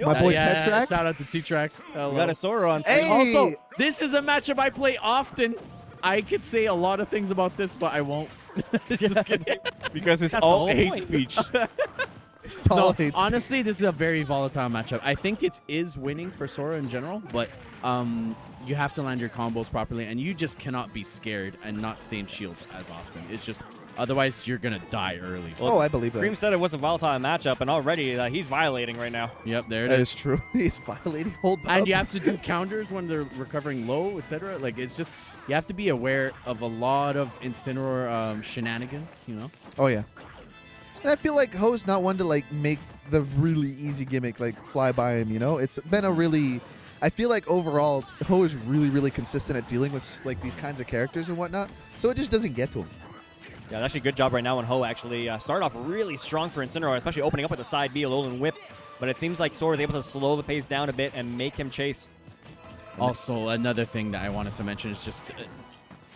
My boy yeah, Tetrax. shout out to T-Trax. We got a Sora on screen. Hey! Also, this is a matchup I play often. I could say a lot of things about this, but I won't. Just kidding. Because it's That's the all whole hate point. speech. It's all No, hate honestly, this is a very volatile matchup. I think it is winning for Sora in general, but you have to land your combos properly, and you just cannot be scared and not stay in shield as often. It's just, otherwise you're going to die early. Oh, I believe that. Cream said it was a volatile matchup, and already he's violating right now. Yep, there it That is. is true. He's violating. Hold up. And you have to do counters when they're recovering low, etc. Like, it's just, you have to be aware of a lot of Incineroar shenanigans, you know? Oh, yeah. And I feel like Ho's not one to, like, make the really easy gimmick, like, fly by him, you know? It's been a really... I feel like overall, Ho is really, really consistent at dealing with, like, these kinds of characters and whatnot, so it just doesn't get to him. Yeah, that's actually a good job right now when Ho actually started off really strong for Incineroar, especially opening up with the side B, a Alolan Whip. But it seems like Sora is able to slow the pace down a bit and make him chase. Also, another thing that I wanted to mention is just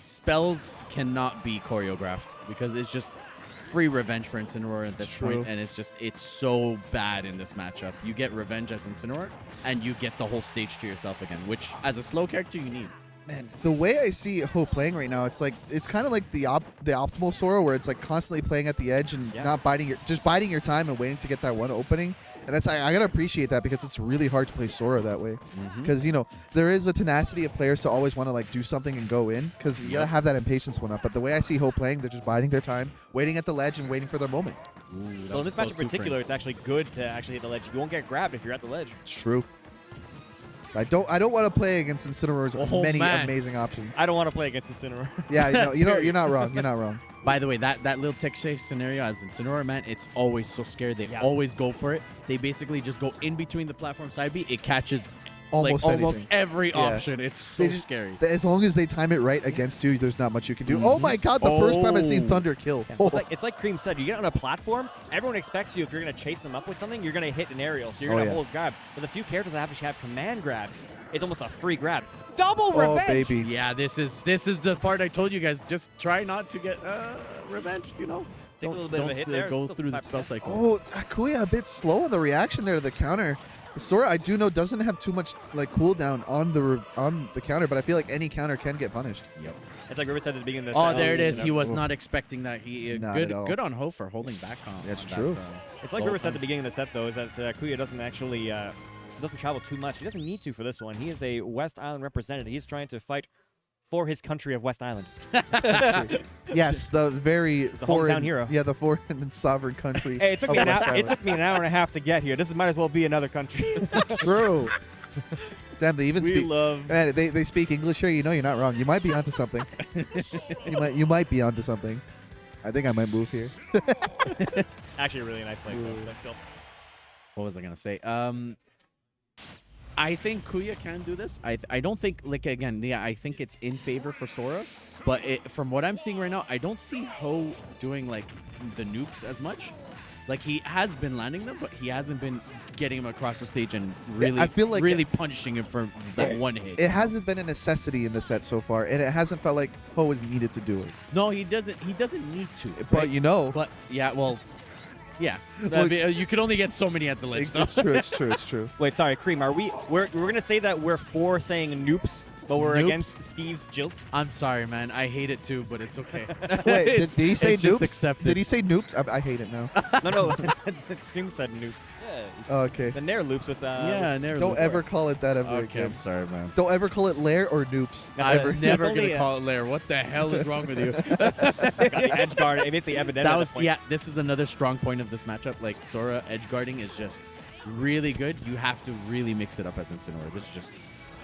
spells cannot be choreographed because it's just free revenge for Incineroar at this True. point, and it's so bad in this matchup. You get revenge as Incineroar, and you get the whole stage to yourself again, which as a slow character you need. Man, the way I see Ho playing right now, it's like it's kind of like the optimal Sora, where it's like constantly playing at the edge and not biding your time and waiting to get that one opening. And that's I gotta appreciate that because it's really hard to play Sora that way. Because you know there is a tenacity of players to always want to like do something and go in because you gotta have that impatience one up. But the way I see Ho playing, they're just biding their time, waiting at the ledge and waiting for their moment. So in this match in particular, it's actually good to actually hit the ledge. You won't get grabbed if you're at the ledge. It's true. I don't want to play against Incineroar's many amazing options. I don't want to play against Incineroar. Yeah, you're not wrong. You're not wrong. By the way, that little tech chase scenario as Incineroar, man, it's always so scary. They always go for it. They basically just go in between the platform side B. It catches Almost every option. It's so scary. As long as they time it right against you, there's not much you can do. Oh my God! The first time I've seen Thunder kill. Yeah, it's like Cream said. You get on a platform, everyone expects you if you're going to chase them up with something, you're going to hit an aerial, so you're going to hold grab. But the few characters that actually have command grabs, it's almost a free grab. Double revenge. Baby. Yeah, this is the part I told you guys. Just try not to get revenge. You know, Take a little bit of a hit there. Go Still through the 5%. spell cycle. Oh, Kuya a bit slow on the reaction there to the counter. Sora, I do know, doesn't have too much like cooldown on the counter, but I feel like any counter can get punished. Yep. It's like River said at the beginning of the Oh, set. there it is. He was not expecting that. Not at all. Good on Ho for holding back on. That's on true. That, It's like River said at the beginning of the set, though, is that Kuya doesn't actually doesn't travel too much. He doesn't need to for this one. He is a West Island representative. He's trying to fight for his country of West Island. Yes, the very foreign hometown hero. Yeah, the foreign and sovereign country. Hey, it took of me an West hour. It Island. took me an hour and a half to get here. This might as well be another country. True. Damn, they even we speak. love. Man, they speak English here. You know, you're not wrong. You might be onto something. you might be onto something. I think I might move here. Actually, a really nice place. So. What was I gonna say? I think Kuya can do this. I don't think, like, again, yeah, I think it's in favor for Sora, but from what I'm seeing right now, I don't see Ho doing like the noops as much. Like, he has been landing them, but he hasn't been getting him across the stage and really, I feel like really punishing him for that one hit. It hasn't been a necessity in the set so far, and it hasn't felt like Ho is needed to do it. No, he doesn't. He doesn't need to. But you know, But yeah, well, yeah. Well, I mean, you could only get so many at the ledge. it's true. It's true. It's true. Wait, sorry, Cream. We're gonna say that we're for saying noops, but we're Noops? against Steve's jilt. I'm sorry, man. I hate it too, but it's okay. Wait, did he say it's just noops? accepted. Did he say noops? I hate it now. No. Cream said noops. Oh, okay. The Nair loops with. Yeah, never. Don't ever call it that ever Okay, again. I'm sorry, man. Don't ever call it lair or noops. That's I'm never only gonna a- call it Lair. What the hell is wrong with you? Got the edge guard. Basically, evident. That was This is another strong point of this matchup. Like, Sora edge guarding is just really good. You have to really mix it up as Incineroar. This is just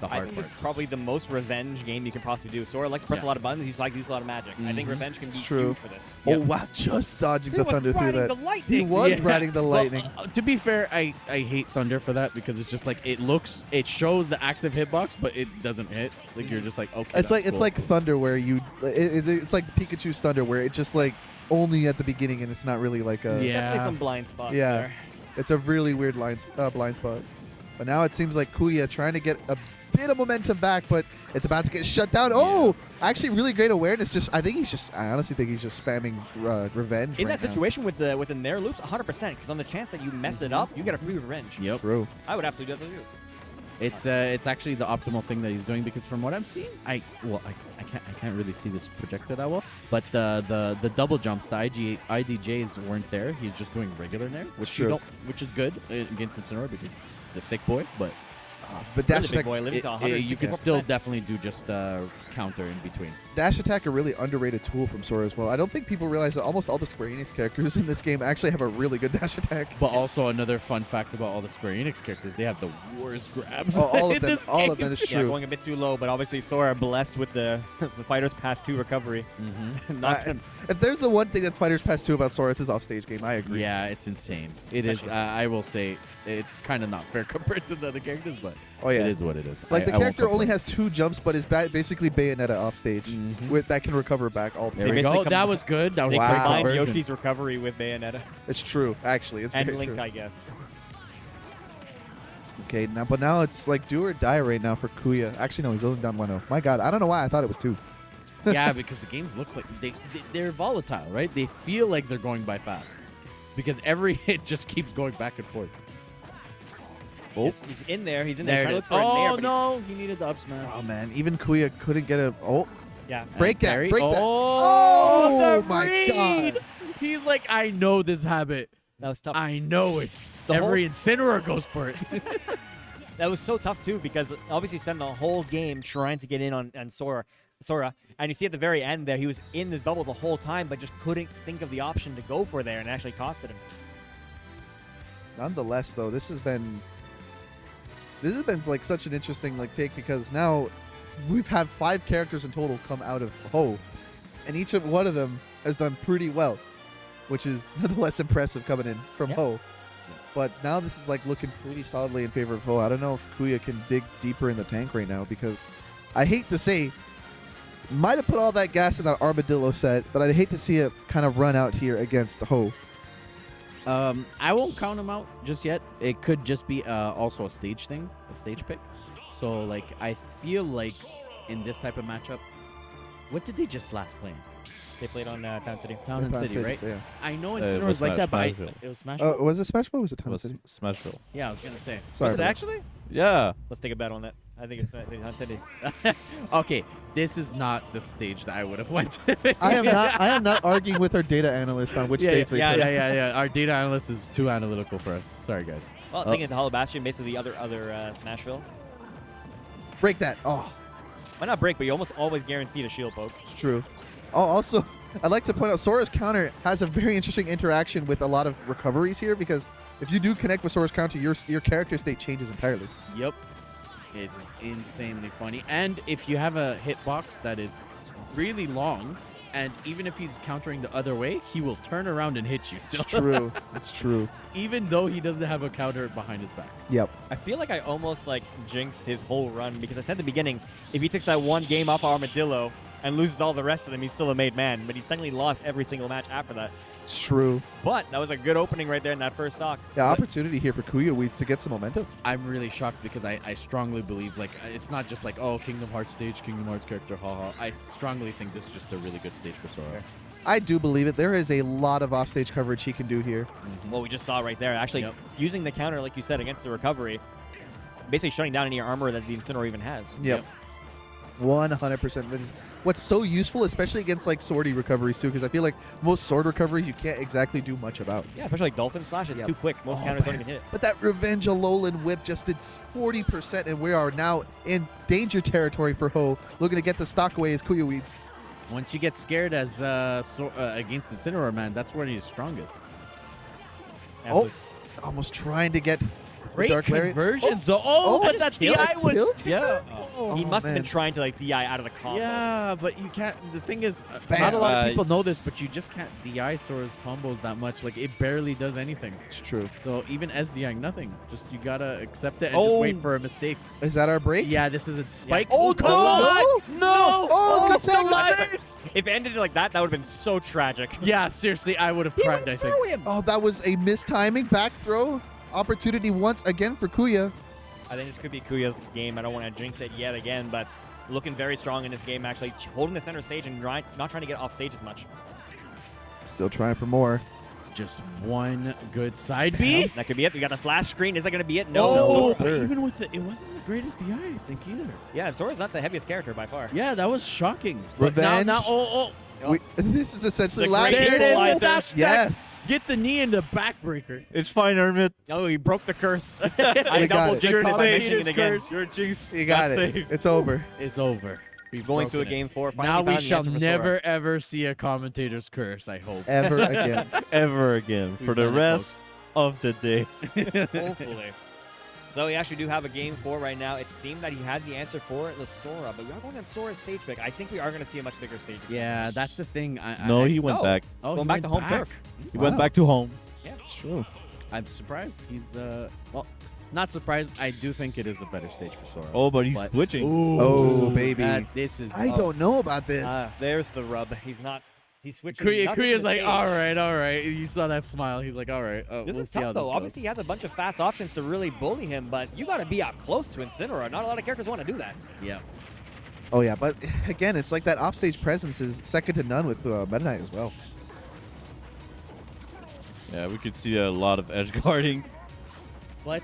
the I hard think part. this is probably the most revenge game you can possibly do. Sora likes to press a lot of buttons. He's like to use a lot of magic. I think revenge can be true. huge for this. Oh wow, just dodging the thunder through that. He was riding the lightning. Well, to be fair, I hate Thunder for that because it's just like it shows the active hitbox, but it doesn't hit. Like, you're just like, okay. It's like thunder where you. It's like Pikachu's thunder where it's just like only at the beginning and it's not really like a. Yeah. Definitely some blind spots Yeah. there. It's a really weird blind spot. But now it seems like Kuya trying to get a bit of momentum back, but it's about to get shut down. Oh, actually, really great awareness. I honestly think he's just spamming revenge. In right that now. situation with the Nair loops, 100%. Because on the chance that you mess it up, you get a free revenge. Yep. True. I would absolutely do that too. It's actually the optimal thing that he's doing because from what I'm seeing, I can't really see this projected that well, but the double jumps, the IDJs weren't there. He's just doing regular Nair, which is good against Incineroar because he's a thick boy, but. But dash Really big attack, boy, living to 100. You can still definitely do just counter in between. dash attack, a really underrated tool from Sora as well. I don't think people realize that almost all the Square Enix characters in this game actually have a really good dash attack. But also another fun fact about all the Square Enix characters, they have the worst grabs. Oh, all in of them. this All of game. them is Yeah, true. going a bit too low, but obviously Sora blessed with the Fighters Pass 2 recovery. Not gonna- If there's the one thing that's Fighters Pass 2 about Sora, it's his offstage game. I agree. Yeah, it's insane. It is. I will say it's kind of not fair compared to the other characters, but Oh, yeah. it is what it is. Like the I won't character only complain. has 2 jumps, but is basically Bayonetta offstage with that can recover back all. There They we basically go. That was good. That was They a Wow. great combined conversion. Yoshi's recovery with Bayonetta It's true, actually. It's and very Link, true. I guess. Okay, now it's like do or die right now for Kuya. Actually, no, he's only down 1-0. My God, I don't know why I thought it was 2. Yeah, because the games look like they're volatile, right? They feel like they're going by fast because every hit just keeps going back and forth. Oh. He's in there. He's in there. There Trying it to is. look for a Nair, Oh but no, he needed the up smash. Oh man, even Kuya couldn't get a. Oh, yeah. break And that! parry. Break that! Oh, Oh the my read! God! He's like, I know this habit. That was tough. I know it. The Every Incineroar goes for it. That was so tough too because obviously you spent the whole game trying to get in on Sora, and you see at the very end there he was in this bubble the whole time, but just couldn't think of the option to go for there, and it actually costed him. Nonetheless, though, this has been like such an interesting take because now we've had 5 characters in total come out of Ho, and each of one of them has done pretty well, which is nonetheless impressive coming in from Yeah. Ho. But now this is looking pretty solidly in favor of Ho. I don't know if Kuya can dig deeper in the tank right now because I hate to say, might have put all that gas in that armadillo set, but I'd hate to see it kind of run out here against Ho. I won't count him out just yet. It could just be also a stage thing, a stage pick. So I feel like in this type of matchup, what did they just last play? They played on Town City. Town and City, right? Yeah. I know It Incineroar was was like that, but Smashville. it was Smash. Oh, was it Smash Bros? Was it Town was City? Smashville. Yeah, I was gonna say. Sorry. Was it about actually? Yeah. Let's take a bet on that. I think it's Town City. Okay, this is not the stage that I would have went to. that. I am not arguing with our data analyst on which stage they yeah, took. yeah. Our data analyst is too analytical for us. Sorry, guys. Well, thinking of the Hollow Bastion, basically the other Smashville. Break that. Oh, Why not break? But you almost always guaranteed a shield poke. it's true. Oh, also, I'd like to point out Sora's counter has a very interesting interaction with a lot of recoveries here because if you do connect with Sora's counter, your character state changes entirely. Yep. It is insanely funny. And if you have a hitbox that is really long, and even if he's countering the other way, he will turn around and hit you still. It's true. It's true. Even though he doesn't have a counter behind his back. Yep. I feel like I almost jinxed his whole run because I said at the beginning, if he takes that one game off Armadillo and loses all the rest of them, he's still a made man. But he's technically lost every single match after that. It's true. But that was a good opening right there in that first stock. Yeah, opportunity here for Kuyaweeds to get some momentum. I'm really shocked because I strongly believe it's not just oh, Kingdom Hearts stage, Kingdom Hearts character, haha. I strongly think this is just a really good stage for Sora. I do believe it. There is a lot of offstage coverage he can do here. What we just saw right there, actually using the counter, like you said, against the recovery, basically shutting down any armor that the Incineroar even has. Yep. 100%. That is what's so useful, especially against swordy recoveries too, because I feel like most sword recoveries you can't exactly do much about. Yeah, especially Dolphin Slash, it's Yep. too quick. Most Oh, counters don't man. even hit it. But that Revenge Alolan Whip just did 40%, and we are now in danger territory for Ho, looking to get the stock away as Kuyaweeds. Once you get scared as against the Incineroar, man, that's where he's strongest. Oh, almost trying to get the Great Dark Lariat. conversions, though. Oh, But that's that killed. DI was Killed? Yeah. Oh, he must have been man. trying to DI out of the combo. Yeah, but you can't. The thing is, Bam. not a lot of people know this, but you just can't DI Sora's combos that much. It barely does anything. It's true. So even SDIing nothing. Just you gotta accept it and Oh. just wait for a mistake. Is that our break? Yeah, this is a spike. Oh, God! no! Oh, good still tag. alive! If it ended like that, that would have been so tragic. Yeah, seriously, I would have He cried. went I think. through him. Oh, that was a mistiming back throw opportunity once again for Kuya. I think this could be Kuya's game. I don't want to jinx it yet again, but looking very strong in this game, actually holding the center stage and not trying to get off stage as much. Still trying for more. Just one good side B. That could be it. We got the flash screen. Is that going to be it? No, No. sir. even with it wasn't the greatest DI, I think, either. Yeah, Sora's not the heaviest character by far. Yeah, that was shocking. But Revenge. Now, This is essentially The last great there it game. is. equalizer. That's- Yes. Get the knee into backbreaker. It's fine, Hermit. Oh, he broke the curse. We I got double it. jinxed it by mentioning it again. Curse. You're jinx. You got it. It's over. It's over. We've Going to a broken it. game 4. Now finally we found the shall answer for Sora. never ever see a commentator's curse, I hope. Ever again. Ever again for We've the done it, rest of the day. Hopefully. So we actually do have a game 4 right now. It seemed that he had the answer for the Sora, but we are going on Sora's stage pick. I think we are going to see a much bigger stage. Yeah, that's the thing. No, he went No. back. Oh, Going he back went to home turf. He Wow. went back to home. Yeah. It's true. I'm surprised. He's well, not surprised. I do think it is a better stage for Sora. Oh, but he's But- switching. Oh, baby. This is. I don't know about this. There's the rub. He's not. He's switching. Kriya's not just the like, stage. all right. You saw that smile. He's like, all right. This we'll is see how tough, this though. goes. Obviously, he has a bunch of fast options to really bully him, but you got to be up close to Incineroar. Not a lot of characters want to do that. Yeah. Oh, yeah. But again, it's like that offstage presence is second to none with Meta Knight as well. Yeah, we could see a lot of edge guarding. But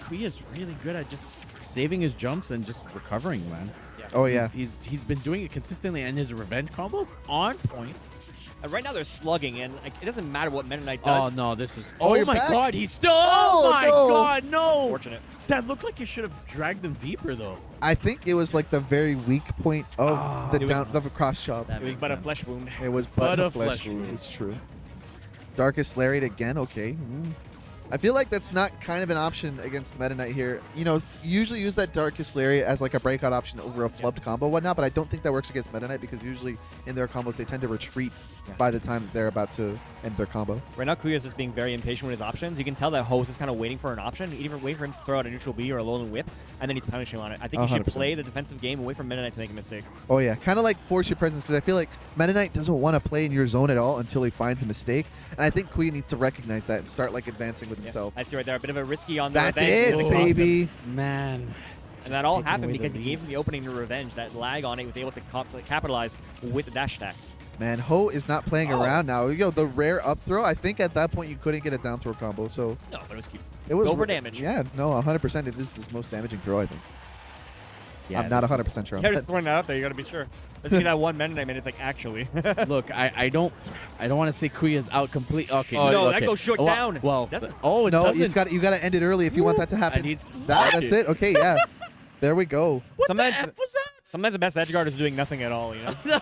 Kuya's really good at just saving his jumps and just recovering, man. Oh, yeah. He's been doing it consistently, and his revenge combos on point. Right now, they're slugging, and like, it doesn't matter what Meta Knight does. Oh no, this is. Oh, Oh, you're my back? God, he's still. Oh, Oh, my no. God, no! Unfortunate. That looked like you should have dragged him deeper, though. I think it was like the very weak point of the It was- the cross shove. That It was makes but a sense. flesh wound. It was but a flesh wound. It's true. Darkest Lariat again. Okay. I feel like that's not kind of an option against Meta Knight here. You know, usually use that Darkest Lariat as like a breakout option over a flubbed combo and whatnot, but I don't think that works against Meta Knight because usually in their combos they tend to retreat by the time they're about to end their combo. Right now, Kuya's just being very impatient with his options. You can tell that Hose is kind of waiting for an option, even waiting for him to throw out a neutral B or a lowland whip, and then he's punishing on it. I think you should 100%. play the defensive game away from Meta Knight to make a mistake. Oh yeah, kind of like force your presence because I feel like Meta Knight doesn't want to play in your zone at all until he finds a mistake, and I think Kuya needs to recognize that and start like advancing with himself. I see right there, a bit of a risky on the That's revenge. it, Really cost him. baby. Man. And that all Taking happened away the because he lead. gave him the opening to revenge. That lag on it, he was able to capitalize with the dash attack. Man, Ho is not playing around now. Yo, the rare up throw. I think at that point you couldn't get a down throw combo, so No, but it was cute. it was Go for damage. Yeah, no, 100%. It is his most damaging throw, I think. Yeah, I'm not this 100% sure. on Yeah, that. just throwing that out there. You got to be sure. Let's get that one Meta Knight, man. It's like, actually. Look, I don't want to say Kuya's out complete. Okay, No, okay. that goes short Well- down. Well, Doesn't- oh, it No, doesn't. you got to end it early if you want that to happen. And he's That's it. Okay, yeah. There we go. What Sometimes- the F was that? Sometimes the best edge guard is doing nothing at all, you know?